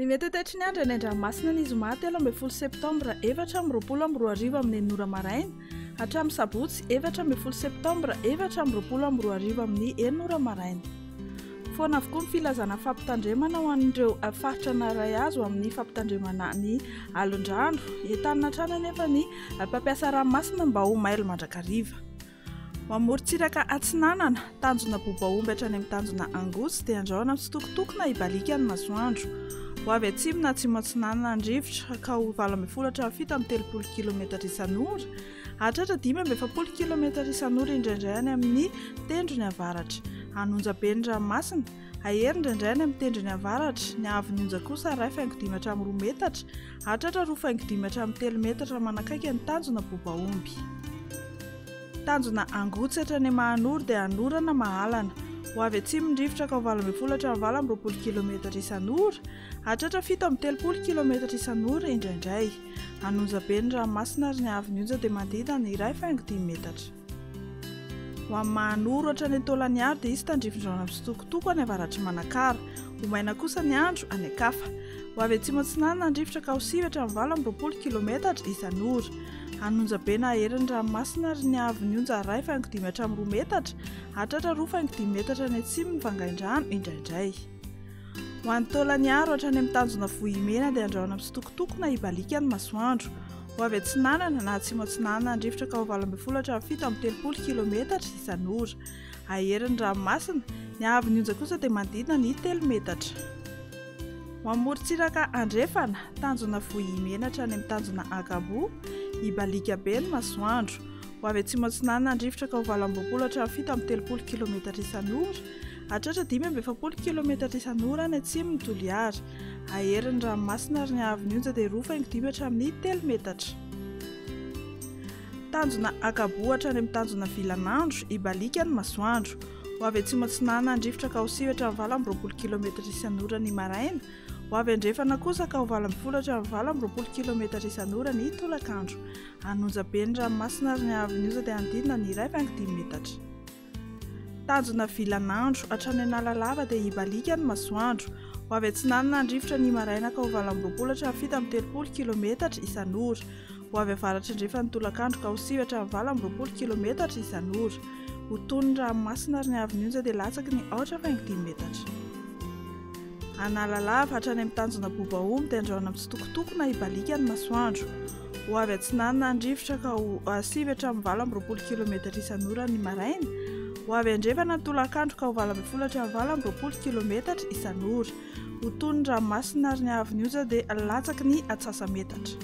Ny mety taitry ny andro any Andranomasina ny zoma 13 septambra 2022 amin'ny Nora Maraina hatramin'ny Sabotsy 14 septambra 2022 amin'ny Nora Maraina. Foana avokoa ny filazana fampitandremana ho an'ireo faritra naray azo amin'ny fampitandremana ny alondrano entanina hatrany anefa ny mpampiasa ranomasina mba ho mailo mandrakariva. Mamorontsiraka Atsinanana, tanjona Bobaomby hatrany amin'ny tanjona Angosy dia andraona mitsitokotokona ibalika ny masoandro. Ho avy atsimo na atsimo Atsinanana andrivotra ka ho 27 km isan'ora, hatratra 570 km isan'ora indraindray any amin'ny tendrony avaratra. Anonja be ny ranomasina, ahery indraindray any amin'ny tendrony avaratra, ny avy onja kosa 2.2 metatra, hatratra 2.3 metatra manakaiky ny tanjona Bobaomby. Tanjona Angotsy hatrany Mahanoro dia anorana mahalana. Ho avy atsimo ny rivotra ka ho 20 km isan'ora, hatratra 7.30 km isan'ora indraindray. Anonja be ny ranomasina ary ny avy onja dia manodidina ny 2.5 metatra. Ho amin'ny Mahanoro hatrany Tolaniaro dia izy tandrifondraona mitsitokotoko any avaratry Manakara. Ho maina kosa ny andro any Akafa. Ho avy atsimo Atsinanana ny rivotra ka ho 7.20 km isan'ora. Anonja be na herin'ny ranomasina ary ny avy onja 2.5 metatra, hatratra 2.5 metatra ny atsimo ny vangaindrano indraindray. Ho an'ny Tolaniaro hatrany amin'ny tanjona Vohimena dia andraona mitsitokotokona ibalika ny masoandro. Ho avy Atsinanana na atsimo Atsinanana ny rivotra ka ho 17 km isan'ora. Aherin'ny ranomasina, ny avy onja kosa dia manodidina ny 3 metatra. Ho amorontsiraka Andrefana, tanjona Vohimena hatrany amin'ny tanjona Agabo, ibalika be ny masoandro. Ho avy atsimo Atsinanana ny rivotra ka ho 17 km isan'ora, hatratra 5.70 km isan'ora ny atsimo ny Toliara. Aherin'ny ranomasina ary ny avy onja dia 2.5 amin'ny 3 metatra. Tanjona Agabo hatrany amin'ny tanjona Vilanandro, ibalika ny masoandro. Ho avy atsimo Atsinanana ny rivotra ka ho 7.20 km isan'ora ny Maraina. Ho avy Andrefana kosa ka ho 20 km isan'ora ny Tolakandro. Anonja be ny ranomasina ary ny avy onja dia anodidina ny 2.5 metatra. Tanjona Vilanandro hatrany Analalava dia ibalika ny masoandro. Ho avy Atsinanana ny rivotra ny Maraina ka ho 17 km isan'ora. Ho avy avaratra Andrefana ny Tolakandro ka ho 7.20 km isan'ora. Ho tony ny ranomasina ary ny avy onja dia latsaky ny 8.5 metatra. Analalava hatrany amin'ny tanjona Bobaomby dia andraona mitsitokotokona ibalika ny masoandro. Ho avy Atsinanana ny rivotra ka ho 7.20 km isan'ora ny Maraina. Ho avy Andrefana ny Tolakandro ka ho 20 km isan'ora. Ho tony ny ranomasina ary ny avy onja dia latsaky ny 9 metatra.